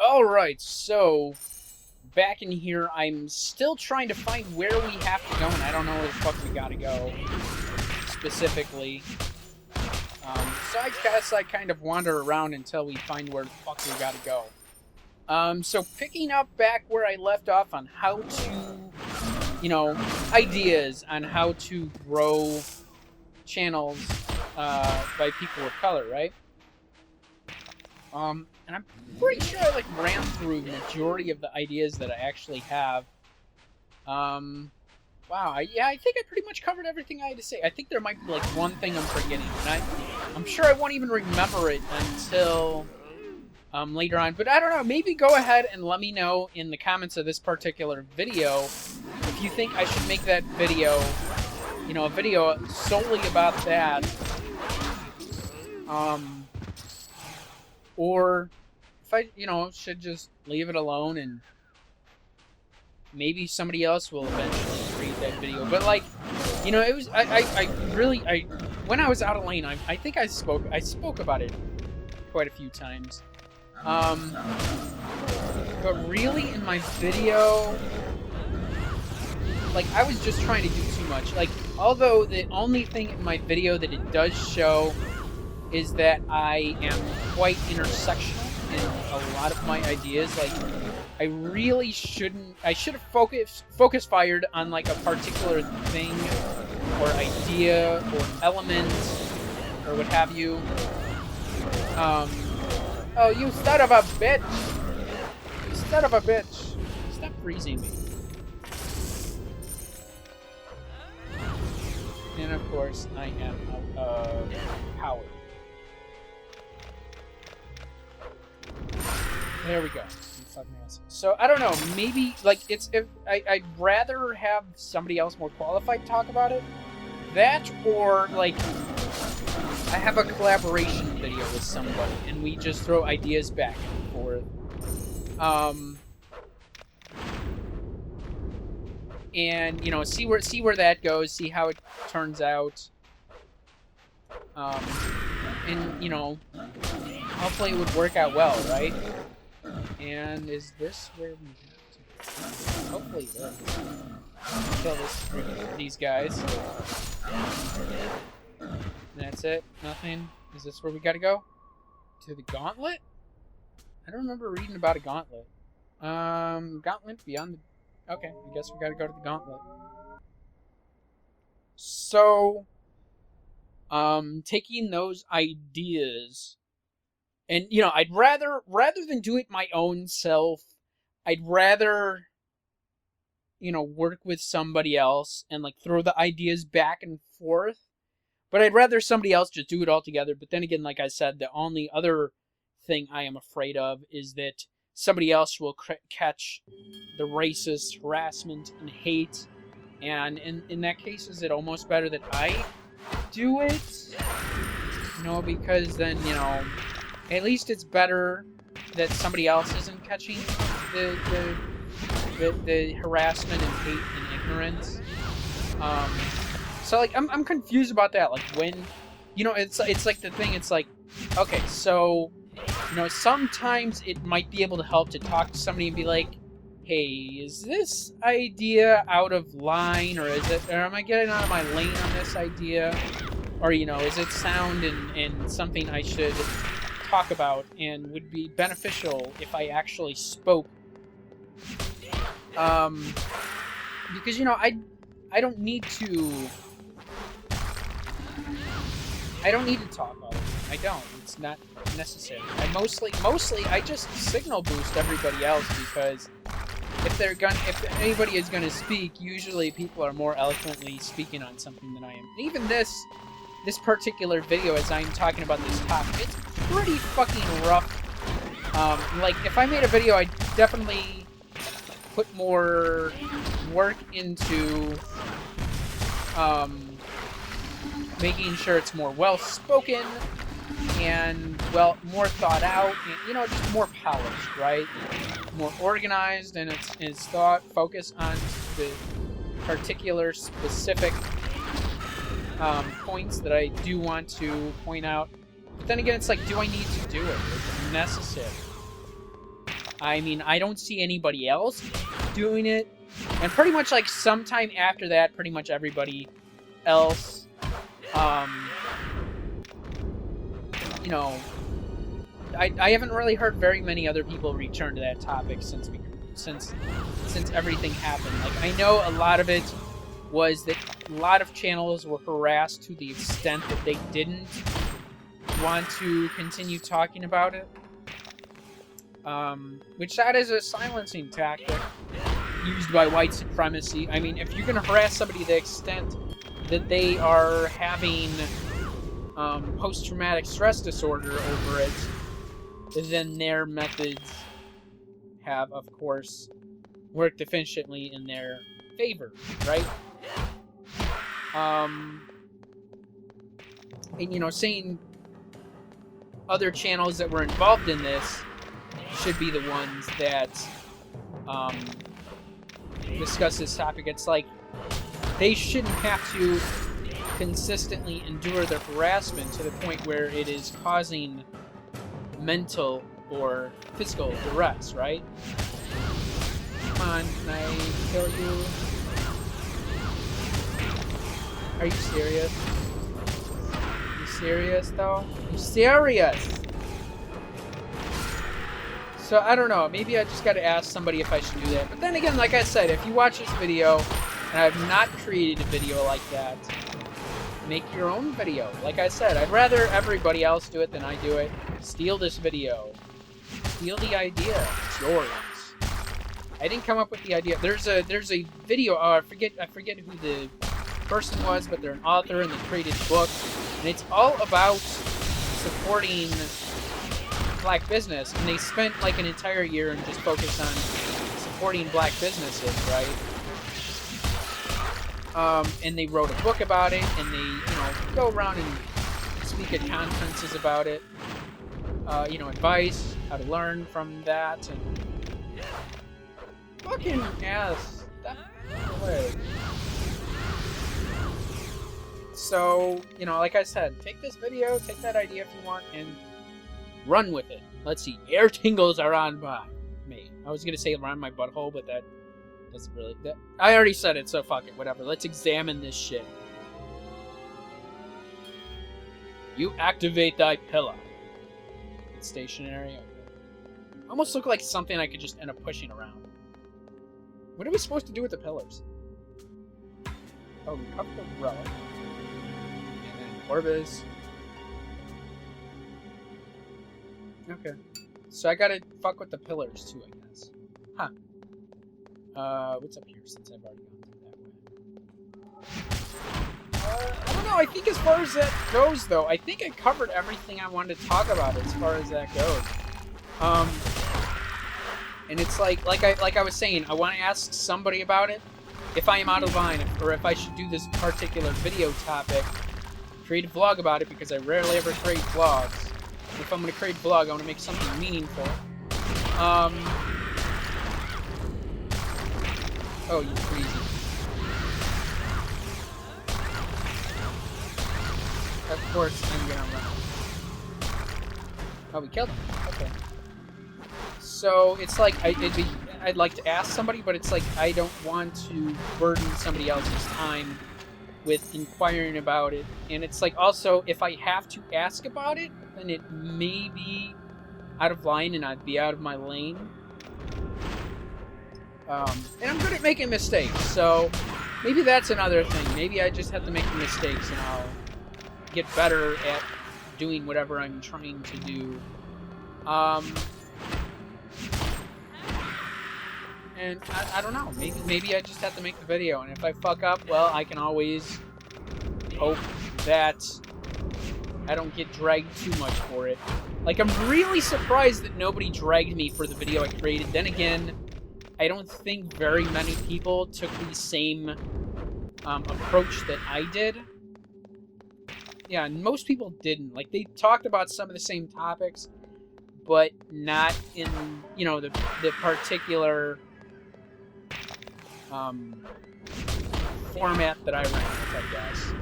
Alright, so back in here, I'm still trying to find where we have to go, and I don't know where the fuck we gotta go specifically. So I guess I kind of wander around until we find where the fuck we gotta go. So picking up back where I left off on how to, ideas on how to grow channels by people of color, right? And I'm pretty sure I ran through the majority of the ideas that I actually have. Wow, I think I pretty much covered everything I had to say. I think there might be one thing I'm forgetting, and I'm sure I won't even remember it until later on. But I don't know, maybe go ahead and let me know in the comments of this particular video if you think I should make that video, a video solely about that. Or if I, should just leave it alone and maybe somebody else will eventually create that video. But it was, when I was out of lane, I think I spoke about it quite a few times. But really in my video, I was just trying to do too much. Although the only thing in my video that it does show is that I am quite intersectional in a lot of my ideas. I really shouldn't. I should have focus fired on a particular thing, or idea, or element, or what have you. Oh, you son of a bitch! You son of a bitch! Stop freezing me. And of course, I am out of power. There we go. So I don't know. Maybe I'd rather have somebody else more qualified talk about it. That or I have a collaboration video with somebody and we just throw ideas back and forth. And see where that goes. See how it turns out. And hopefully it would work out well, right? And is this where we have to? Hopefully it is. Kill these guys. That's it? Nothing? Is this where we gotta go? To the gauntlet? I don't remember reading about a gauntlet. Gauntlet beyond the... Okay, I guess we gotta go to the gauntlet. So... taking those ideas... And, I'd rather than do it my own self, I'd rather, work with somebody else and, throw the ideas back and forth. But I'd rather somebody else just do it all together. But then again, like I said, the only other thing I am afraid of is that somebody else will catch the racist harassment and hate. And in that case, is it almost better that I do it? Because then, at least it's better that somebody else isn't catching the harassment and hate and ignorance. So I'm confused about that. When, it's the thing. It's okay, so sometimes it might be able to help to talk to somebody and be like, hey, is this idea out of line, or am I getting out of my lane on this idea, or is it sound and something I should talk about and would be beneficial if I actually spoke. Because I don't need to talk all the time. I don't. It's not necessary. I mostly I just signal boost everybody else, because if anybody is gonna speak, usually people are more eloquently speaking on something than I am. And even this particular video, as I'm talking about this topic, it's pretty fucking rough. If I made a video, I'd definitely put more work into making sure it's more well-spoken and, more thought out, and, just more polished, right? More organized in its thought, focus on the particular specific points that I do want to point out. But then again, it's do I need to do it? Is it necessary? I mean, I don't see anybody else doing it. And pretty much, like, sometime after that, pretty much everybody else, you know, I haven't really heard very many other people return to that topic since everything happened. Like, I know a lot of it was that a lot of channels were harassed to the extent that they didn't want to continue talking about it. Which that is a silencing tactic used by white supremacy. I mean, if you're going to harass somebody to the extent that they are having post-traumatic stress disorder over it, then their methods have, of course, worked efficiently in their favor, right? And, you know, saying other channels that were involved in this should be the ones that discuss this topic. It's like they shouldn't have to consistently endure the harassment to the point where it is causing mental or physical duress, right? Come on, can I kill you? Are you serious? You serious, though? You serious? So, I don't know. Maybe I just gotta ask somebody if I should do that. But then again, like I said, if you watch this video, and I have not created a video like that, make your own video. Like I said, I'd rather everybody else do it than I do it. Steal this video. Steal the idea. It's yours. I didn't come up with the idea. There's a video. Oh, I forget who the person was, but they're an author and they created a book, and it's all about supporting black business. And they spent like an entire year and just focused on supporting black businesses, right? And they wrote a book about it, and they, you know, go around and speak at conferences about it. You know, advice, how to learn from that, and fucking ass. That way. So, you know, like I said, take this video, take that idea if you want, and run with it. Let's see. Air tingles are on by me. I was gonna say around my butthole, but that doesn't really. I already said it, so fuck it. Whatever. Let's examine this shit. You activate thy pillar. It's stationary. Okay. Almost look like something I could just end up pushing around. What are we supposed to do with the pillars? Oh, recover the relic. And then Orbis. Okay. So I gotta fuck with the pillars too, I guess. Huh. What's up here since I've already gone through that way? I don't know, I think as far as that goes, though, I think I covered everything I wanted to talk about as far as that goes. And it's like I was saying, I want to ask somebody about it. If I am out of line, or if I should do this particular video topic, create a vlog about it, because I rarely ever create vlogs. If I'm going to create a vlog, I want to make something meaningful. Oh, you crazy. Of course, I'm going to run. Oh, we killed him. Okay. So, it's like, I'd like to ask somebody, but it's like, I don't want to burden somebody else's time with inquiring about it. And it's like, also, if I have to ask about it, then it may be out of line and I'd be out of my lane. And I'm good at making mistakes, so maybe that's another thing. Maybe I just have to make mistakes and I'll get better at doing whatever I'm trying to do. And I don't know, maybe I just have to make the video, and if I fuck up, well, I can always hope that I don't get dragged too much for it. Like, I'm really surprised that nobody dragged me for the video I created. Then again, I don't think very many people took the same approach that I did. Yeah, and most people didn't. Like, they talked about some of the same topics, but not in, you know, the particular format that I ran with, I guess.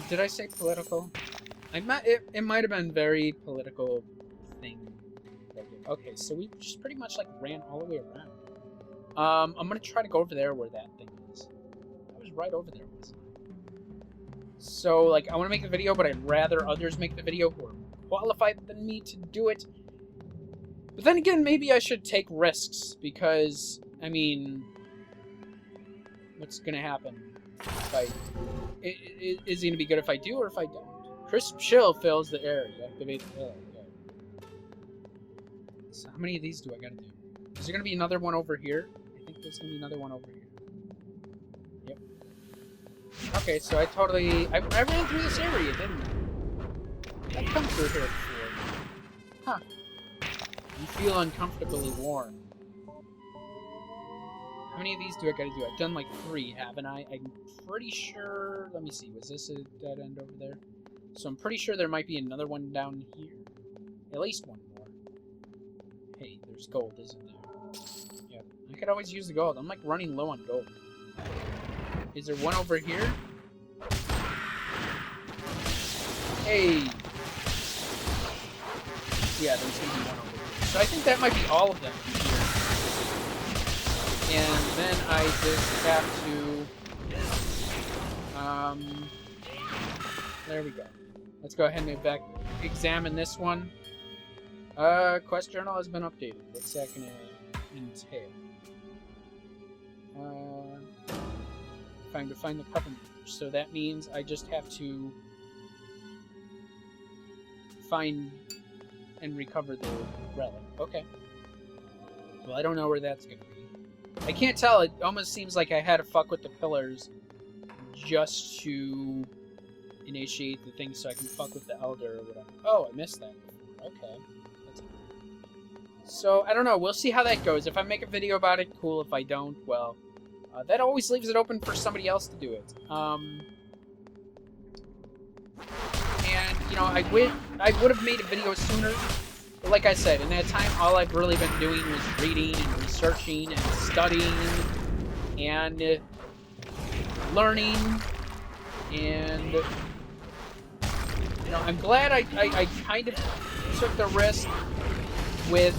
Did I say political? It might have been very political thing. Okay, so we just pretty much, like, ran all the way around. I'm gonna try to go over there where that thing is. I was right over there, wasn't I? So, like, I want to make the video, but I'd rather others make the video who are qualified than me to do it. But then again, maybe I should take risks, because, I mean, what's gonna happen if I... Is it gonna be good if I do or if I don't? Crisp chill fills the air. You activate the air. Okay. So how many of these do I gotta do? Is there gonna be another one over here? I think there's gonna be another one over here. Yep. Okay, so I ran through this area, didn't I? I've come through here before. Huh. You feel uncomfortably warm. How many of these do I gotta do? I've done like 3, haven't I? I'm pretty sure... Let me see. Was this a dead end over there? So I'm pretty sure there might be another one down here. At least one more. Hey, there's gold, isn't there? Yep. I could always use the gold. I'm like running low on gold. Is there one over here? Hey! Yeah, there's gonna be one over here. So I think that might be all of them here. And then I just have to... there we go. Let's go ahead and examine this one. Quest journal has been updated. What's that gonna entail? Trying to find the cover. So that means I just have to find and recover the relic. Okay. Well, I don't know where that's gonna be. I can't tell. It almost seems like I had to fuck with the pillars just to initiate the thing so I can fuck with the Elder or whatever. Oh, I missed that. Okay. So, I don't know. We'll see how that goes. If I make a video about it, cool. If I don't, well, that always leaves it open for somebody else to do it. And, you know, I would have made a video sooner. But like I said, in that time, all I've really been doing was reading and researching and studying and learning. And, you know, I'm glad I kind of took the risk with